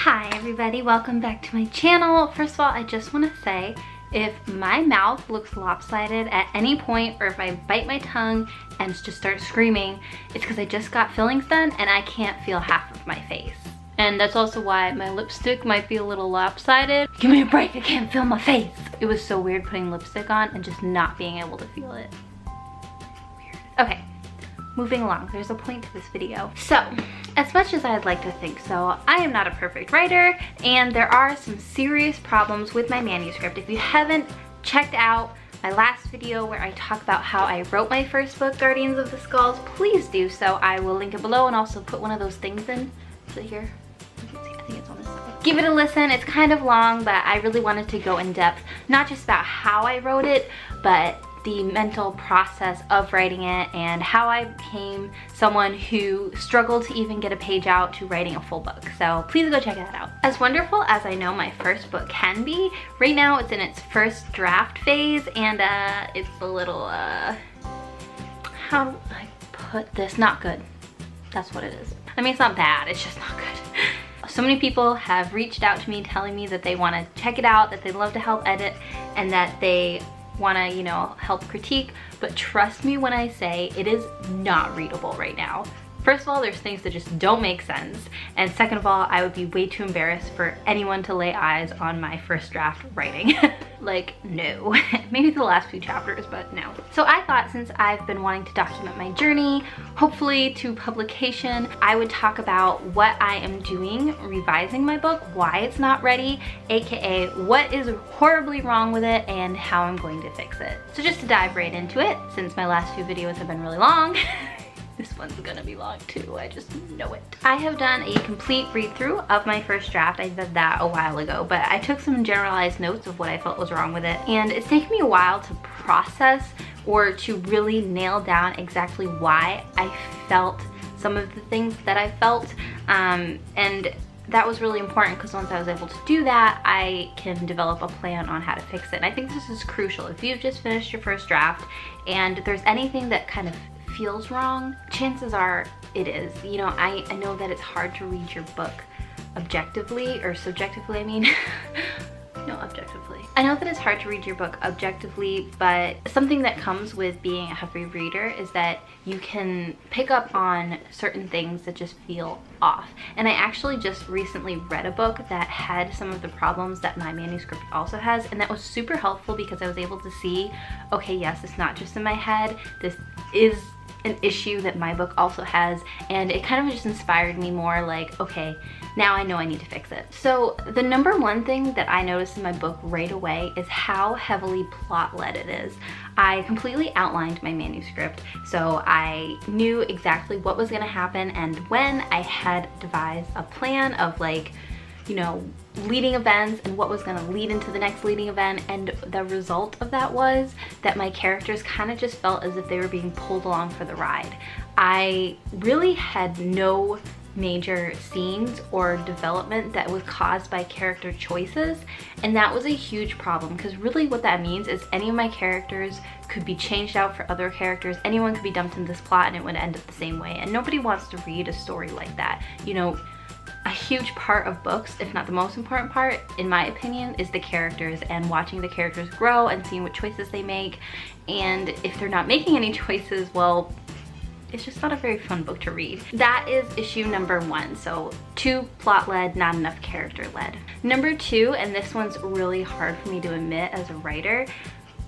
Hi everybody, welcome back to my channel. First of all, I just want to say if my mouth looks lopsided at any point, or if I bite my tongue and just start screaming, it's because I just got fillings done and I can't feel half of my face. And that's also why my lipstick might be a little lopsided. Give me a break, I can't feel my face. It was so weird putting lipstick on and just not being able to feel it. Weird. Okay, moving along, there's a point to this video. So, as much as I'd like to think so, I am not a perfect writer, and there are some serious problems with my manuscript. If you haven't checked out my last video where I talk about how I wrote my first book, Guardians of the Skulls, please do so. I will link it below and also put one of those things in. Is it here? You can see, I think it's on this side. Give it a listen. It's kind of long, but I really wanted to go in depth, not just about how I wrote it, but the mental process of writing it and how I became someone who struggled to even get a page out to writing a full book. So please go check that out. As wonderful as I know my first book can be, right now it's in its first draft phase, and it's a little, how do I put this? Not good. That's what it is. I mean, it's not bad, it's just not good. So many people have reached out to me telling me that they want to check it out, that they'd love to help edit, and that they want to, you know, help critique, but trust me when I say it is not readable right now. First of all, there's things that just don't make sense, and second of all, I would be way too embarrassed for anyone to lay eyes on my first draft writing. Like, no. Maybe the last few chapters, but no. So I thought, since I've been wanting to document my journey, hopefully to publication, I would talk about what I am doing revising my book, why it's not ready, aka what is horribly wrong with it, and how I'm going to fix it. So just to dive right into it, since my last few videos have been really long, this one's gonna be long too, I just know it. I have done a complete read-through of my first draft. I did that a while ago, but I took some generalized notes of what I felt was wrong with it, and it's taken me a while to process or to really nail down exactly why I felt some of the things that I felt, and that was really important because once I was able to do that, I can develop a plan on how to fix it. And I think this is crucial. If you've just finished your first draft and there's anything that kind of feels wrong, chances are it is. You know, I know that it's hard to read your book objectively, or subjectively, I mean. No, objectively. I know that it's hard to read your book objectively, but something that comes with being a heavy reader is that you can pick up on certain things that just feel off. And I actually just recently read a book that had some of the problems that my manuscript also has, and that was super helpful because I was able to see, okay, yes, it's not just in my head, this is an issue that my book also has, and it kind of just inspired me more, like, okay, now I know I need to fix it. So the number one thing that I noticed in my book right away is how heavily plot-led it is. I completely outlined my manuscript, so I knew exactly what was gonna happen, and when I had devised a plan of, like, you know, leading events and what was going to lead into the next leading event, and the result of that was that my characters kind of just felt as if they were being pulled along for the ride. I really had no major scenes or development that was caused by character choices, and that was a huge problem, because really what that means is any of my characters could be changed out for other characters, anyone could be dumped in this plot and it would end up the same way, and nobody wants to read a story like that. You know, a huge part of books, if not the most important part, in my opinion, is the characters, and watching the characters grow and seeing what choices they make. And if they're not making any choices, well, it's just not a very fun book to read. That is issue number one. So too plot-led, not enough character-led. Number two, and this one's really hard for me to admit as a writer,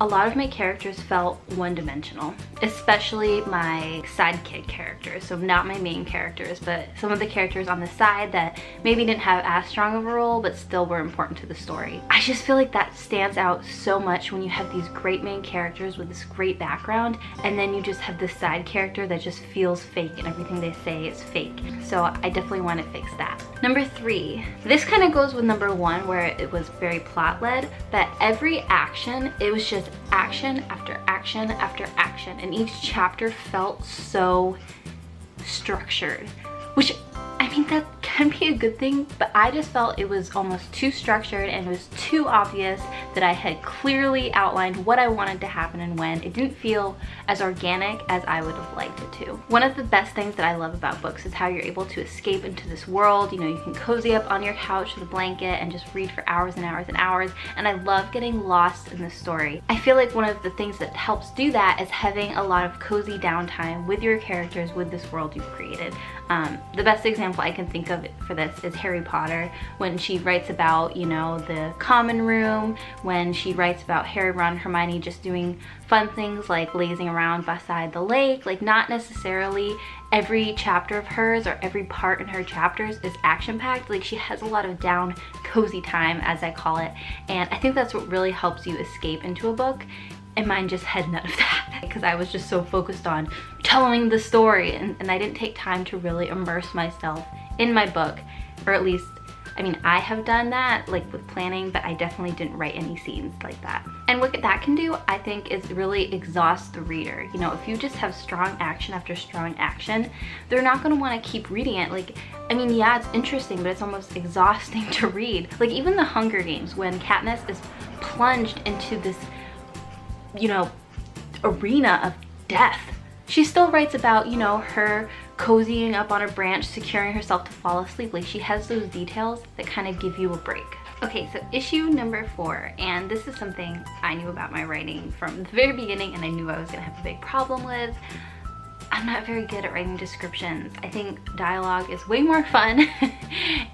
a lot of my characters felt one-dimensional, especially my sidekick characters. So not my main characters, but some of the characters on the side that maybe didn't have as strong of a role, but still were important to the story. I just feel like that stands out so much when you have these great main characters with this great background, and then you just have this side character that just feels fake, and everything they say is fake. So I definitely want to fix that. Number three, this kind of goes with number one, where it was very plot-led, but every action, it was just action after action after action, and each chapter felt so structured, which, I mean, that can be a good thing, but I just felt it was almost too structured and it was too obvious that I had clearly outlined what I wanted to happen and when. It didn't feel as organic as I would have liked it to. One of the best things that I love about books is how you're able to escape into this world. You know, you can cozy up on your couch with a blanket and just read for hours and hours and hours, and I love getting lost in the story. I feel like one of the things that helps do that is having a lot of cozy downtime with your characters, with this world you've created. The best example I can think of for this is Harry Potter, when she writes about, you know, the common room, when she writes about Harry, Ron, and Hermione just doing fun things like lazing around beside the lake. Like, not necessarily every chapter of hers or every part in her chapters is action-packed. Like, she has a lot of down cozy time, as I call it, and I think that's what really helps you escape into a book. And mine just had none of that because I was just so focused on telling the story, and I didn't take time to really immerse myself in my book. Or at least, I mean, I have done that like with planning, but I definitely didn't write any scenes like that. And what that can do, I think, is really exhaust the reader. You know, if you just have strong action after strong action, they're not going to want to keep reading it. Like, I mean, yeah, it's interesting, but it's almost exhausting to read. Like, even the Hunger Games, when Katniss is plunged into this, you know, arena of death, she still writes about, you know, her cozying up on a branch, securing herself to fall asleep. Like, she has those details that kind of give you a break. Okay, so issue number 4, and this is something I knew about my writing from the very beginning and I knew I was gonna have a big problem with. I'm not very good at writing descriptions. I think dialogue is way more fun.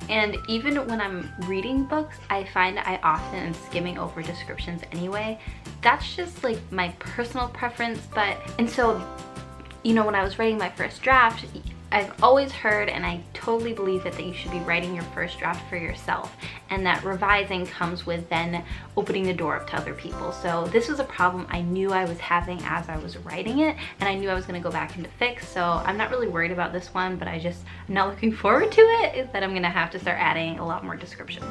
And even when I'm reading books, I find I often am skimming over descriptions anyway. That's just like my personal preference, and so, you know, when I was writing my first draft, I've always heard, and I totally believe it, that you should be writing your first draft for yourself, and that revising comes with then opening the door up to other people. So this was a problem I knew I was having as I was writing it, and I knew I was going to go back into fix, so I'm not really worried about this one, but I'm not looking forward to it, is that I'm going to have to start adding a lot more descriptions.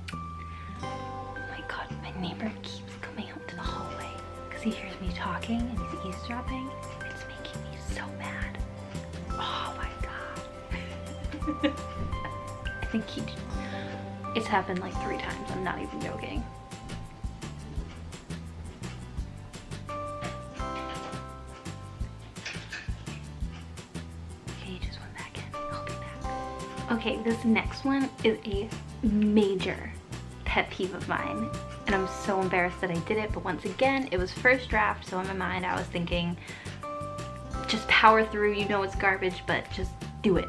Oh my god, my neighbor keeps coming out to the hallway because he hears me talking and he's eavesdropping. It's making me so mad. Oh my god. I think it's happened like 3 times, I'm not even joking. Okay, he just went back in. I'll be back. Okay, this next one is a major pet peeve of mine, and I'm so embarrassed that I did it, but once again, it was first draft, so in my mind I was thinking, just power through, you know it's garbage, but just do it.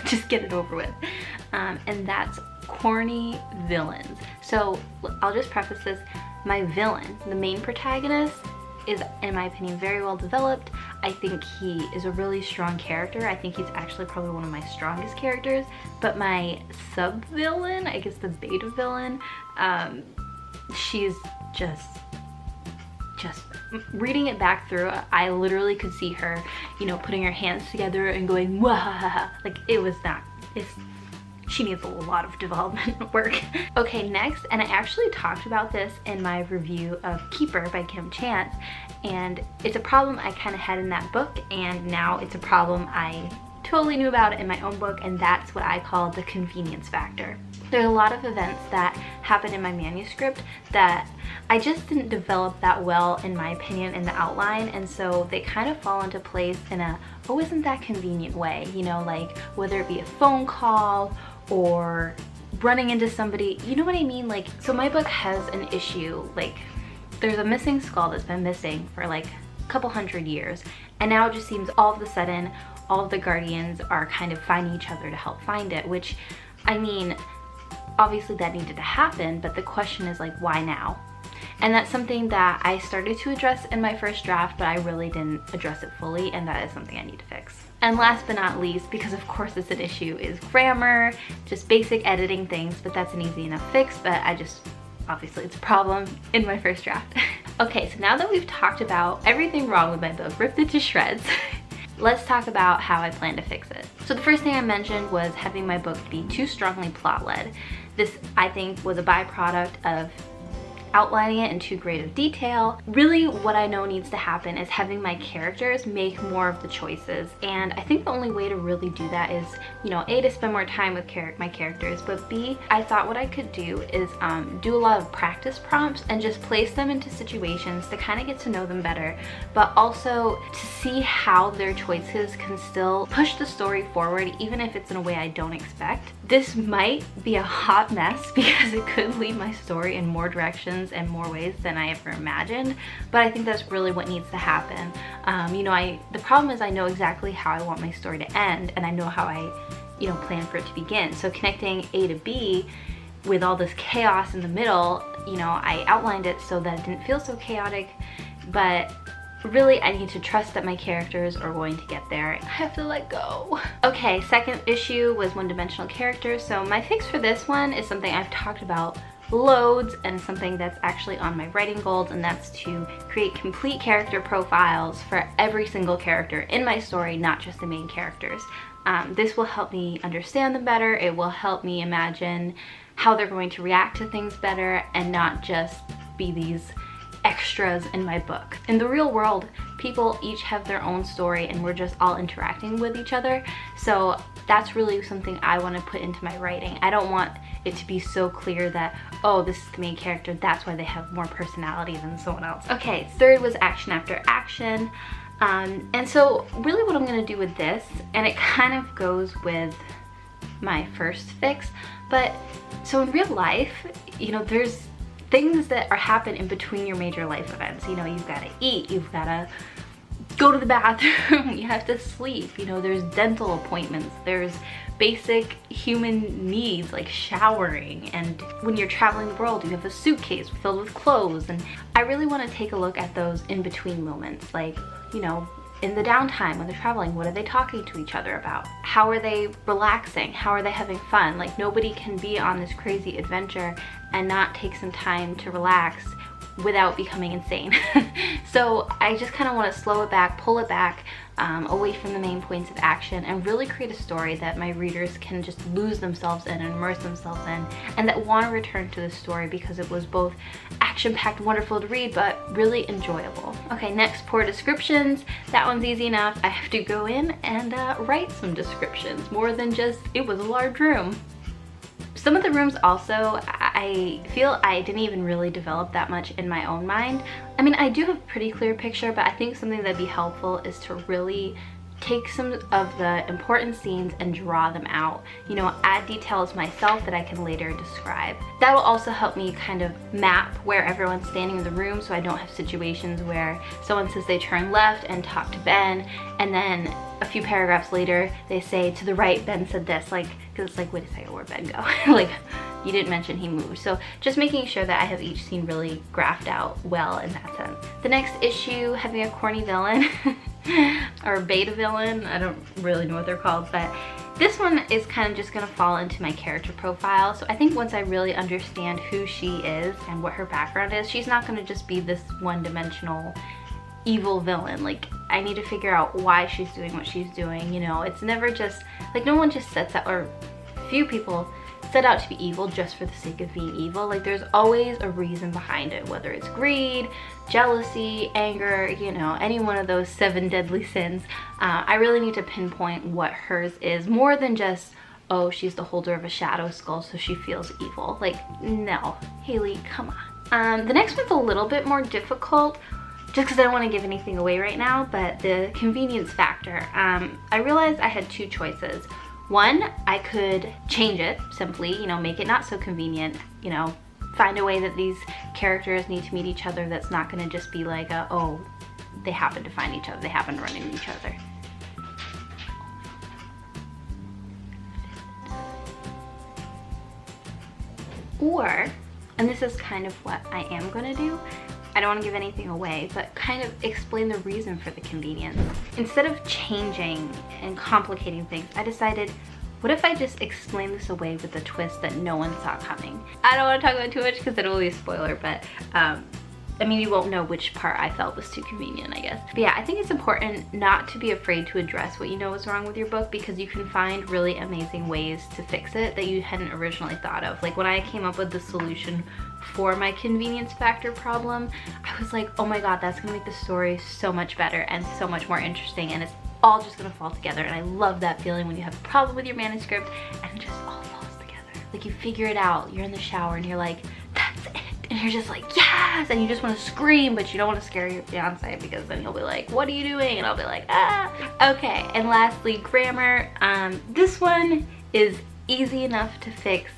Just get it over with. And that's corny villains. So I'll just preface this. My villain, the main protagonist, is, in my opinion, very well developed. I think he is a really strong character. I think he's actually probably one of my strongest characters. But my sub-villain, I guess the beta villain, she's just reading it back through, I literally could see her, you know, putting her hands together and going, wah, like it was not, she needs a lot of development work. Okay, next, and I actually talked about this in my review of Keeper by Kim Chance, and it's a problem I kind of had in that book, and now it's a problem I totally knew about in my own book, and that's what I call the convenience factor. There's a lot of events that happen in my manuscript that I just didn't develop that well, in my opinion, in the outline, and so they kind of fall into place in a, oh, isn't that convenient way, you know, like whether it be a phone call or running into somebody, you know what I mean? Like, so my book has an issue, like there's a missing skull that's been missing for like a couple hundred years, and now it just seems all of a sudden all of the guardians are kind of finding each other to help find it, which, I mean, obviously that needed to happen, but the question is like, why now? And that's something that I started to address in my first draft, but I really didn't address it fully, and that is something I need to fix. And last but not least, because of course it's an issue, is grammar, just basic editing things, but that's an easy enough fix, but obviously it's a problem in my first draft. Okay, so now that we've talked about everything wrong with my book, ripped it to shreds, let's talk about how I plan to fix it. So the first thing I mentioned was having my book be too strongly plot-led. This, I think, was a byproduct of outlining it in too great of detail. Really what I know needs to happen is having my characters make more of the choices, and I think the only way to really do that is, you know, A, to spend more time with my characters, but B, I thought what I could do is do a lot of practice prompts and just place them into situations to kind of get to know them better, but also to see how their choices can still push the story forward even if it's in a way I don't expect. This might be a hot mess because it could lead my story in more directions and more ways than I ever imagined, but I think that's really what needs to happen. You know, the problem is I know exactly how I want my story to end, and I know how I, you know, plan for it to begin. So connecting A to B with all this chaos in the middle, you know, I outlined it so that it didn't feel so chaotic, but really I need to trust that my characters are going to get there. I have to let go. Okay, second issue was one-dimensional characters. So my fix for this one is something I've talked about loads and something that's actually on my writing goals, and that's to create complete character profiles for every single character in my story, not just the main characters. This will help me understand them better. It will help me imagine how they're going to react to things better and not just be these extras in my book. In the real world, people each have their own story and we're just all interacting with each other. So that's really something I want to put into my writing. I don't want it to be so clear that, oh, this is the main character, that's why they have more personality than someone else. Okay, third was action after action. And so really what I'm going to do with this, and it kind of goes with my first fix, but so in real life, you know, there's things that happen in between your major life events. You know, you've got to eat, you've got to go to the bathroom, you have to sleep, you know, there's dental appointments, there's basic human needs like showering, and when you're traveling the world you have a suitcase filled with clothes. And I really want to take a look at those in between moments, like, you know, in the downtime when they're traveling, what are they talking to each other about? How are they relaxing? How are they having fun? Like, nobody can be on this crazy adventure and not take some time to relax without becoming insane. So I just kind of want to slow it back, pull it back, away from the main points of action, and really create a story that my readers can just lose themselves in and immerse themselves in, and that want to return to the story because it was both action-packed, wonderful to read, but really enjoyable. Okay, next, poor descriptions. That one's easy enough. I have to go in and write some descriptions, more than just, it was a large room. Some of the rooms also, I feel I didn't even really develop that much in my own mind. I mean, I do have a pretty clear picture, but I think something that'd be helpful is to really take some of the important scenes and draw them out. You know, add details myself that I can later describe. That will also help me kind of map where everyone's standing in the room, so I don't have situations where someone says they turn left and talk to Ben, and then a few paragraphs later they say, to the right, Ben said this, like, because it's like, wait a second, where'd Ben go? Like, you didn't mention he moved. So just making sure that I have each scene really graphed out well in that sense. The next issue, having a corny villain or beta villain, I don't really know what they're called, but this one is kind of just gonna fall into my character profile. So I think once I really understand who she is and what her background is, she's not gonna just be this one-dimensional evil villain. Like, I need to figure out why she's doing what she's doing, you know? It's never just, like, no one just sets out, or few people set out to be evil just for the sake of being evil. Like, there's always a reason behind it, whether it's greed, jealousy, anger, you know, any one of those 7 deadly sins. I really need to pinpoint what hers is, more than just, oh, she's the holder of a shadow skull, so she feels evil. Like, no, Haley, come on. The next one's a little bit more difficult, just because I don't want to give anything away right now, but the convenience factor. I realized I had 2 choices. One, I could change it simply, you know, make it not so convenient, you know, find a way that these characters need to meet each other that's not going to just be like, oh, they happen to find each other, they happen to run into each other. Or, and this is kind of what I am going to do, I don't want to give anything away, but kind of explain the reason for the convenience. Instead of changing and complicating things, I decided, what if I just explain this away with a twist that no one saw coming? I don't want to talk about it too much because it'll be a spoiler, but I mean, you won't know which part I felt was too convenient, I guess. But yeah, I think it's important not to be afraid to address what you know is wrong with your book, because you can find really amazing ways to fix it that you hadn't originally thought of. Like when I came up with the solution for my convenience factor problem, I was like, oh my god, that's gonna make the story so much better and so much more interesting, and it's all just gonna fall together. And I love that feeling when you have a problem with your manuscript and it just all falls together. Like you figure it out, you're in the shower and you're like, that's it. And you're just like, yes! And you just want to scream, but you don't want to scare your fiance, because then he'll be like, what are you doing? And I'll be like, ah. Okay, and lastly, grammar. This one is easy enough to fix,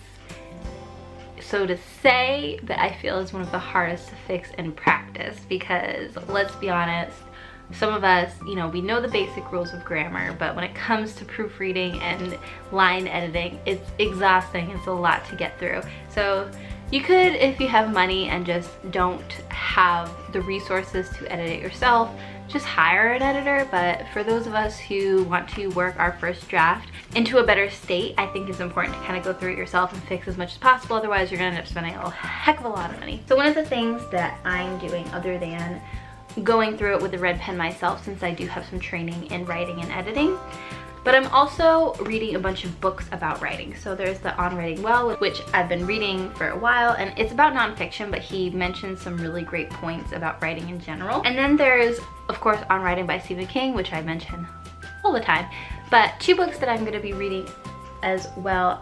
so to say that I feel is one of the hardest to fix in practice, because let's be honest, some of us, you know, we know the basic rules of grammar, but when it comes to proofreading and line editing, it's exhausting. It's a lot to get through. So you could, if you have money and just don't have the resources to edit it yourself, just hire an editor. But for those of us who want to work our first draft into a better state, I think it's important to kind of go through it yourself and fix as much as possible. Otherwise, you're gonna end up spending a heck of a lot of money. So one of the things that I'm doing, other than going through it with a red pen myself, since I do have some training in writing and editing, but I'm also reading a bunch of books about writing. So there's the On Writing Well, which I've been reading for a while, and it's about nonfiction, but he mentions some really great points about writing in general. And then there's, of course, On Writing by Stephen King, which I mention all the time. But two books that I'm gonna be reading as well.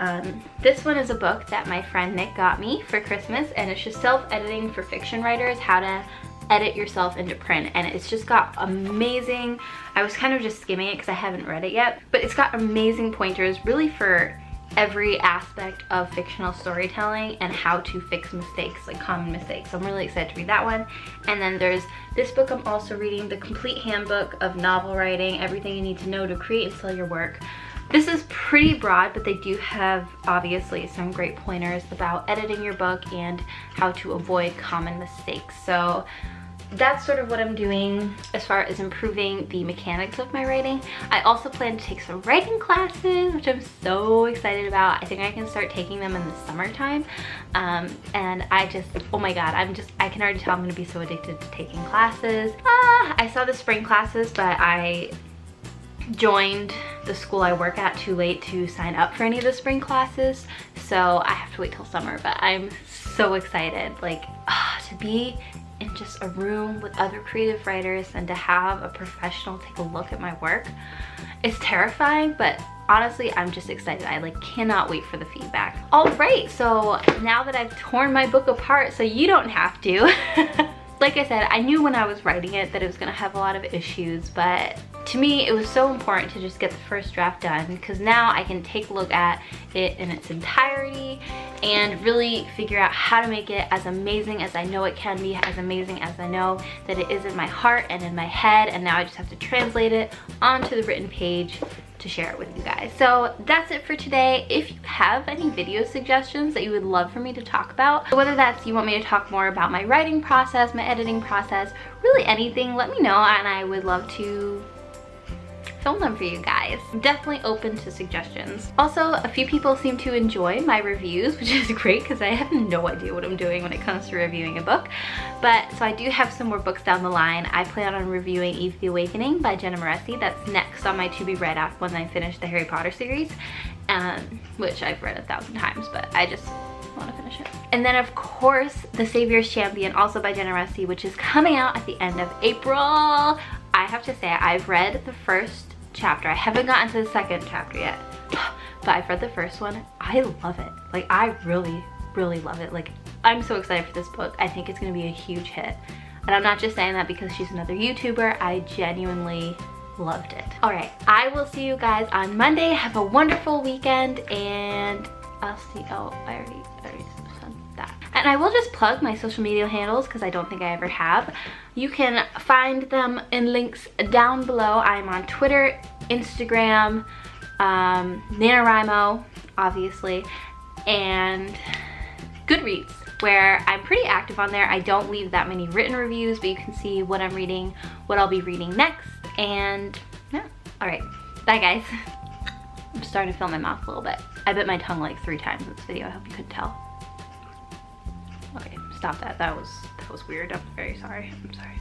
This one is a book that my friend Nick got me for Christmas, and it's just self-editing for fiction writers, how to edit yourself into print. And it's just got amazing, I was kind of just skimming it because I haven't read it yet, but it's got amazing pointers really for every aspect of fictional storytelling and how to fix mistakes, like common mistakes. So I'm really excited to read that one. And then there's this book I'm also reading, The Complete Handbook of Novel Writing, Everything You Need to Know to Create and Sell Your Work. This is pretty broad, but they do have obviously some great pointers about editing your book and how to avoid common mistakes. So that's sort of what I'm doing as far as improving the mechanics of my writing. I also plan to take some writing classes, which I'm so excited about. I think I can start taking them in the summertime. And I just, oh my god, I can already tell I'm gonna be so addicted to taking classes. I saw the spring classes, but I joined the school I work at too late to sign up for any of the spring classes, so I have to wait till summer. But I'm so excited, like to be in just a room with other creative writers and to have a professional take a look at my work. It's terrifying, but honestly, I'm just excited. I like cannot wait for the feedback. All right, so now that I've torn my book apart so you don't have to, like I said, I knew when I was writing it that it was gonna have a lot of issues, but to me, it was so important to just get the first draft done, because now I can take a look at it in its entirety and really figure out how to make it as amazing as I know it can be, as amazing as I know that it is in my heart and in my head, and now I just have to translate it onto the written page to share it with you guys. So that's it for today. If you have any video suggestions that you would love for me to talk about, whether that's you want me to talk more about my writing process, my editing process, really anything, let me know and I would love to film them for you guys. I'm definitely open to suggestions. Also, a few people seem to enjoy my reviews, which is great because I have no idea what I'm doing when it comes to reviewing a book. But so I do have some more books down the line. I plan on reviewing Eve the Awakening by Jenna Maressi. That's next on my to be read after when I finish the Harry Potter series, which I've read 1,000 times, but I just want to finish it. And then of course, The Savior's Champion, also by Jenna Maressi, which is coming out at the end of April. I have to say, I've read the first chapter. I haven't gotten to the second chapter yet, but I've read the first one. I love it. Like, I really, really love it. Like, I'm so excited for this book. I think it's gonna be a huge hit. And I'm not just saying that because she's another YouTuber. I genuinely loved it. All right, I will see you guys on Monday. Have a wonderful weekend, and I'll see, oh, I already said that. And I will just plug my social media handles because I don't think I ever have. You can find them in links down below. I'm on Twitter, Instagram, NaNoWriMo, obviously, and Goodreads, where I'm pretty active on there. I don't leave that many written reviews, but you can see what I'm reading, what I'll be reading next, and yeah. All right, bye guys. I'm starting to fill my mouth a little bit. I bit my tongue like 3 times in this video. I hope you couldn't tell. Okay, stop that. That was weird. I'm very sorry. I'm sorry.